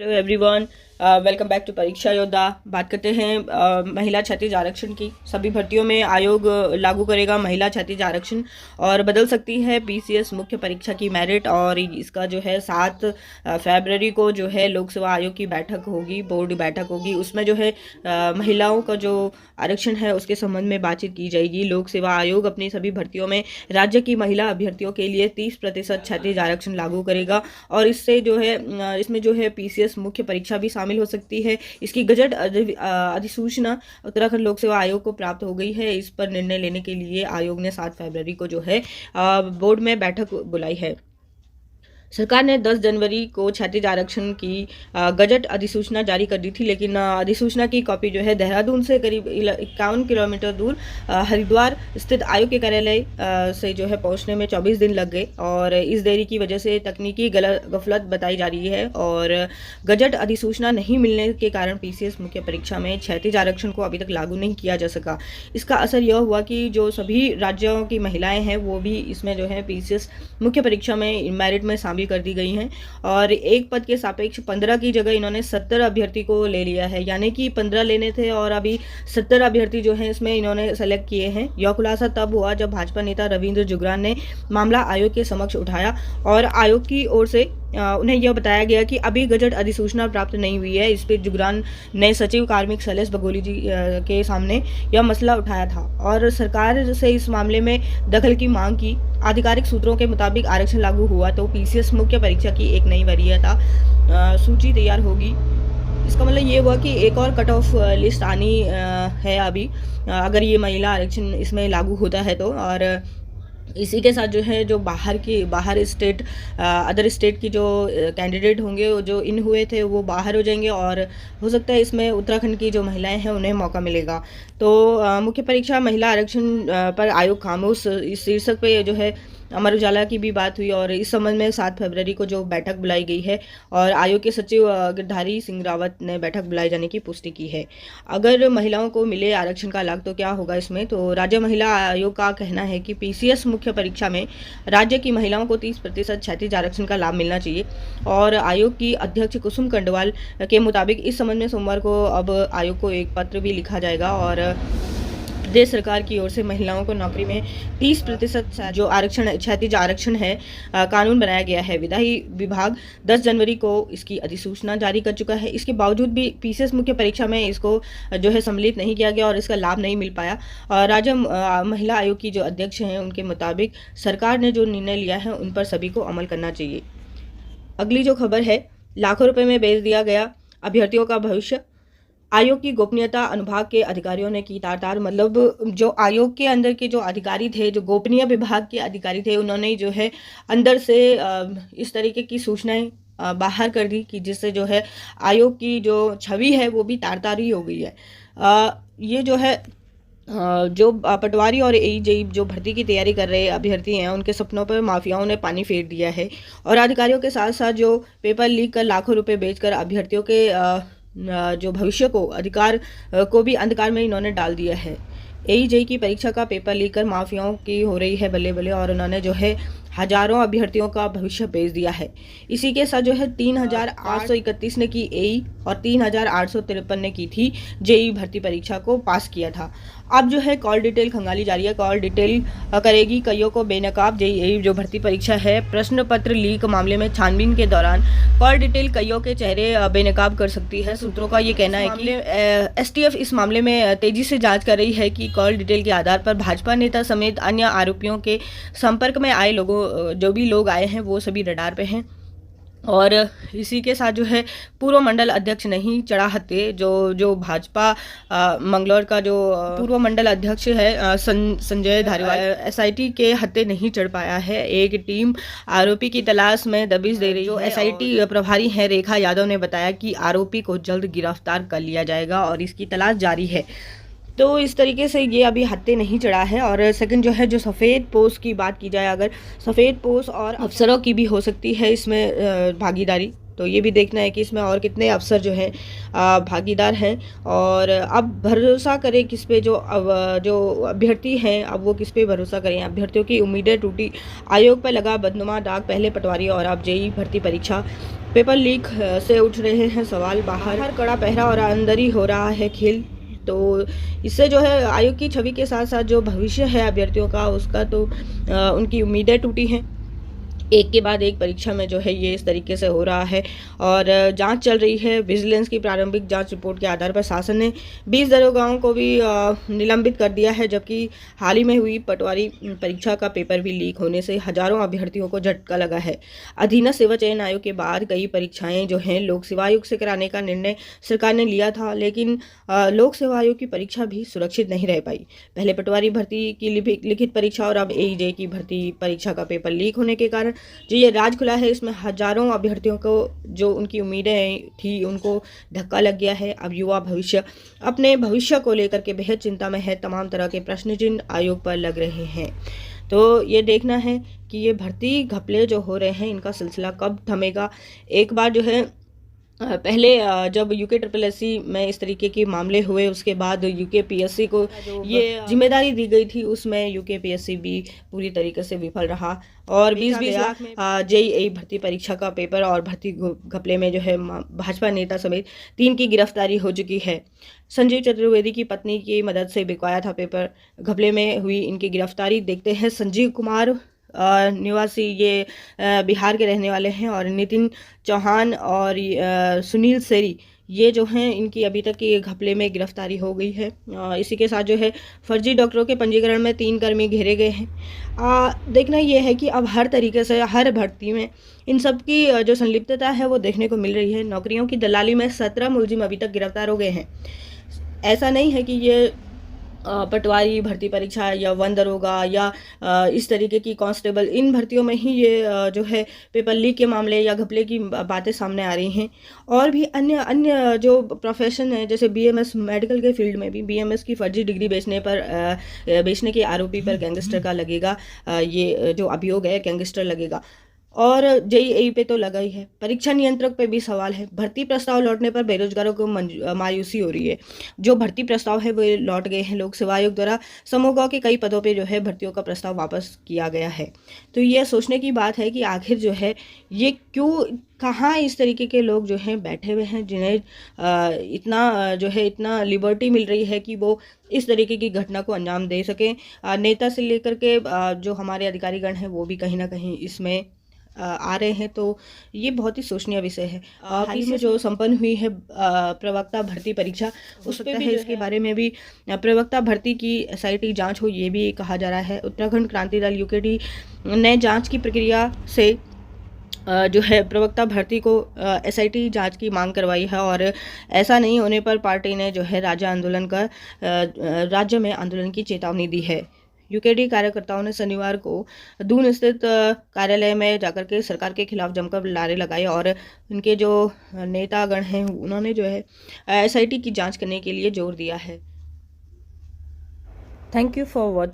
Hello everyone, welcome back to Pariksha Yoddha. बात करते हैं महिला क्षैतिज आरक्षण की। सभी भर्तियों में आयोग लागू करेगा महिला क्षैतिज आरक्षण और बदल सकती है पीसीएस मुख्य परीक्षा की मेरिट। और इसका जो है 7 फरवरी को जो है लोक सेवा आयोग की बैठक होगी, बोर्ड बैठक होगी। उसमें जो है महिलाओं का जो आरक्षण है उसके संबंध में बातचीत की जाएगी। लोक सेवा आयोग अपनी सभी भर्तियों में राज्य की महिला अभ्यर्थियों के लिए 30% क्षैतिज आरक्षण लागू करेगा और इससे जो है इसमें जो है पीसीएस मुख्य परीक्षा भी शामिल हो सकती है। इसकी गजट अधिसूचना उत्तराखंड लोक सेवा आयोग को प्राप्त हो गई है। इस पर निर्णय लेने के लिए आयोग ने 7 फरवरी को जो है बोर्ड में बैठक बुलाई है। सरकार ने 10 जनवरी को क्षैतिज आरक्षण की गजट अधिसूचना जारी कर दी थी, लेकिन अधिसूचना की कॉपी जो है देहरादून से करीब 51 किलोमीटर दूर हरिद्वार स्थित आयोग के कार्यालय से जो है पहुंचने में 24 दिन लग गए और इस देरी की वजह से तकनीकी गफलत बताई जा रही है। और गजट अधिसूचना नहीं मिलने के कारण पीसीएस मुख्य परीक्षा में क्षैतिज आरक्षण को अभी तक लागू नहीं किया जा सका। इसका असर यह हुआ कि जो सभी राज्यों की महिलाएं हैं वो भी इसमें जो है पीसीएस मुख्य परीक्षा में मेरिट में शामिल कर दी गई हैं और एक पद के सापेक्ष 15 की जगह इन्होंने 70 अभ्यर्थी को ले लिया है, यानी कि 15 लेने थे और अभी 70 अभ्यर्थी जो हैं इसमें इन्होंने सेलेक्ट किए हैं। यह खुलासा तब हुआ जब भाजपा नेता रविंद्र जुगरान ने मामला आयोग के समक्ष उठाया और आयोग की ओर से उन्हें यह बताया गया कि अभी गजट अधिसूचना प्राप्त नहीं हुई है। इस पर जुगरान ने सचिव कार्मिक शैलेश बगोली जी के सामने यह मसला उठाया था और सरकार से इस मामले में दखल की मांग की। आधिकारिक सूत्रों के मुताबिक आरक्षण लागू हुआ तो पीसीएस मुख्य परीक्षा की एक नई वरीयता सूची तैयार होगी। इसका मतलब ये हुआ कि एक और कट ऑफ लिस्ट आनी है अभी, अगर ये महिला आरक्षण इसमें लागू होता है तो। और इसी के साथ जो है जो बाहर स्टेट अदर स्टेट की जो कैंडिडेट होंगे जो इन हुए थे वो बाहर हो जाएंगे और हो सकता है इसमें उत्तराखंड की जो महिलाएं हैं उन्हें मौका मिलेगा। तो मुख्य परीक्षा महिला आरक्षण पर आयोग खामोश, इस शीर्षक पे जो है अमर उजाला की भी बात हुई और इस संबंध में 7 फरवरी को जो बैठक बुलाई गई है और आयोग के सचिव गिरधारी सिंह रावत ने बैठक बुलाए जाने की पुष्टि की है। अगर महिलाओं को मिले आरक्षण का लाभ तो क्या होगा इसमें, तो राज्य महिला आयोग का कहना है कि पीसीएस मुख्य परीक्षा में राज्य की महिलाओं को 30% क्षैतिज आरक्षण का लाभ मिलना चाहिए। और आयोग की अध्यक्ष कुसुम कंडवाल के मुताबिक इस संबंध में सोमवार को अब आयोग को एक पत्र भी लिखा जाएगा और प्रदेश सरकार की ओर से महिलाओं को नौकरी में 30% जो आरक्षण क्षैतिज आरक्षण है कानून बनाया गया है। विधायी विभाग 10 जनवरी को इसकी अधिसूचना जारी कर चुका है। इसके बावजूद भी पीसीएस मुख्य परीक्षा में इसको जो है सम्मिलित नहीं किया गया और इसका लाभ नहीं मिल पाया। राज्य महिला आयोग की जो अध्यक्ष हैं उनके मुताबिक सरकार ने जो निर्णय लिया है उन पर सभी को अमल करना चाहिए। अगली जो खबर है, लाखों रुपए में बेच दिया गया अभ्यर्थियों का भविष्य। आयोग की गोपनीयता अनुभाग के अधिकारियों ने की तार, मतलब जो आयोग के अंदर के जो अधिकारी थे, जो गोपनीय विभाग के अधिकारी थे, उन्होंने जो है अंदर से इस तरीके की सूचनाएं बाहर कर दी कि जिससे जो है आयोग की जो छवि है वो भी तार ही हो गई है। ये जो है जो पटवारी और एई जो भर्ती की तैयारी कर रहे अभ्यर्थी हैं उनके सपनों पर माफियाओं ने पानी फेर दिया है और अधिकारियों के साथ साथ जो पेपर लीक कर लाखों रुपए बेचकर अभ्यर्थियों के जो भविष्य को अधिकार को भी अंधकार में इन्होंने डाल दिया है। एई की परीक्षा का पेपर लीक कर माफियाओं की हो रही है बल्ले बल्ले और उन्होंने जो है हजारों अभ्यर्थियों का भविष्य बेच दिया है। इसी के साथ जो है 3831 ने की एई और 3853 ने की थी जेई भर्ती परीक्षा को पास किया था। अब जो है कॉल डिटेल खंगाली जा रही है। कॉल डिटेल करेगी कईयों को बेनकाब। जेई जो भर्ती परीक्षा है, प्रश्न पत्र लीक मामले में छानबीन के दौरान कॉल डिटेल कईयों के चेहरे बेनकाब कर सकती है। सूत्रों का ये कहना है कि एसटीएफ इस मामले में तेजी से जांच कर रही है कि कॉल डिटेल के आधार पर भाजपा नेता समेत अन्य आरोपियों के संपर्क में आए लोगों जो भी लोग आए हैं वो सभी रडार पे हैं। और इसी के साथ जो है पूर्व मंडल अध्यक्ष नहीं चढ़ा हत्थे, जो भाजपा मंगलौर का जो पूर्व मंडल अध्यक्ष है संजय धारीवाल, एसआईटी के हत्थे नहीं चढ़ पाया है। एक टीम आरोपी की तलाश में दबिश दे रही है। जो एसआईटी प्रभारी हैं रेखा यादव ने बताया कि आरोपी को जल्द गिरफ्तार कर लिया जाएगा और इसकी तलाश जारी है। तो इस तरीके से ये अभी हत्थे नहीं चढ़ा है। और सेकंड जो है जो सफ़ेद पोश की बात की जाए, अगर सफ़ेद पोश और अफसरों की भी हो सकती है इसमें भागीदारी, तो ये भी देखना है कि इसमें और कितने अफसर जो हैं भागीदार हैं। और अब भरोसा करें किस पे, जो अभ्यर्थी हैं अब वो किस पे भरोसा करें। अभ्यर्थियों की उम्मीदें टूटी, आयोग पर लगा बदनुमा दाग, पहले पटवारी और अब जेई भर्ती परीक्षा पेपर लीक से उठ रहे हैं सवाल, बाहर कड़ा पहरा और अंदर ही हो रहा है खेल। तो इससे जो है आयोग की छवि के साथ साथ जो भविष्य है अभ्यर्थियों का, उसका तो उनकी उम्मीदें टूटी हैं। एक के बाद एक परीक्षा में जो है ये इस तरीके से हो रहा है और जांच चल रही है। विजिलेंस की प्रारंभिक जांच रिपोर्ट के आधार पर शासन ने 20 दरोगाओं को भी निलंबित कर दिया है, जबकि हाल ही में हुई पटवारी परीक्षा का पेपर भी लीक होने से हजारों अभ्यर्थियों को झटका लगा है। अधीनस्थ सेवा चयन आयोग के बाद कई परीक्षाएं जो हैं लोक सेवा आयोग से कराने का निर्णय सरकार ने लिया था, लेकिन लोक सेवा आयोग की परीक्षा भी सुरक्षित नहीं रह पाई। पहले पटवारी भर्ती की लिखित परीक्षा और अब एईजे की भर्ती परीक्षा का पेपर लीक होने के कारण जो ये राज खुला है, इसमें हजारों अभ्यर्थियों को जो उनकी उम्मीदें थी उनको धक्का लग गया है। अब युवा भविष्य अपने भविष्य को लेकर के बेहद चिंता में है। तमाम तरह के प्रश्न चिन्ह आयोग पर लग रहे हैं। तो ये देखना है कि ये भर्ती घपले जो हो रहे हैं इनका सिलसिला कब थमेगा। एक बार जो है पहले जब यूके SSSC में इस तरीके के मामले हुए, उसके बाद यूके PSC को ये जिम्मेदारी दी गई थी, उसमें यूके PSC भी पूरी तरीके से विफल रहा और 20-20 लाख में JEE भर्ती परीक्षा का पेपर और भर्ती घपले में जो है भाजपा नेता समेत 3 की गिरफ्तारी हो चुकी है। संजीव चतुर्वेदी की पत्नी की मदद से बिकवाया था पेपर, घपले में हुई इनकी गिरफ्तारी। देखते हैं संजीव कुमार निवासी ये बिहार के रहने वाले हैं और नितिन चौहान और सुनील सेरी ये जो हैं इनकी अभी तक ये घपले में गिरफ्तारी हो गई है। इसी के साथ जो है फर्जी डॉक्टरों के पंजीकरण में 3 कर्मी घेरे गए हैं। देखना ये है कि अब हर तरीके से हर भर्ती में इन सब की जो संलिप्तता है वो देखने को मिल रही है। नौकरियों की दलाली में 17 मुलजिम अभी तक गिरफ्तार हो गए हैं। ऐसा नहीं है कि ये पटवारी भर्ती परीक्षा या वन दरोगा या इस तरीके की कांस्टेबल, इन भर्तियों में ही ये जो है पेपर लीक के मामले या घपले की बातें सामने आ रही हैं। और भी अन्य जो प्रोफेशन है, जैसे BMS मेडिकल के फील्ड में भी BMS की फर्जी डिग्री बेचने के आरोपी पर गैंगस्टर का लगेगा, ये जो अभियोग है गैंगस्टर लगेगा। और JEE पे तो लगा ही है। परीक्षा नियंत्रक पे भी सवाल है। भर्ती प्रस्ताव लौटने पर बेरोजगारों को मायूसी हो रही है। जो भर्ती प्रस्ताव है वो लौट गए हैं। लोक सेवा आयोग द्वारा समूह के कई पदों पे जो है भर्तियों का प्रस्ताव वापस किया गया है। तो ये सोचने की बात है कि आखिर जो है ये क्यों, कहाँ इस तरीके के लोग जो हैं बैठे हुए हैं जिन्हें इतना लिबर्टी मिल रही है कि वो इस तरीके की घटना को अंजाम दे सकें। नेता से लेकर के जो हमारे अधिकारीगण हैं वो भी कहीं ना कहीं इसमें आ रहे हैं। तो ये बहुत ही सोचनीय विषय है। हाल ही में जो संपन्न हुई है प्रवक्ता भर्ती परीक्षा, उस पर भी इसके बारे में भी प्रवक्ता भर्ती की SIT जांच हो, ये भी कहा जा रहा है। उत्तराखंड क्रांति दल UKD ने जांच की प्रक्रिया से जो है प्रवक्ता भर्ती को SIT जांच की मांग करवाई है और ऐसा नहीं होने पर पार्टी ने जो है राज्य में आंदोलन की चेतावनी दी है। UKD कार्यकर्ताओं ने शनिवार को दून स्थित कार्यालय में जाकर के सरकार के खिलाफ जमकर नारे लगाए और इनके जो नेतागण हैं उन्होंने जो है SIT की जांच करने के लिए जोर दिया है। Thank you for watching.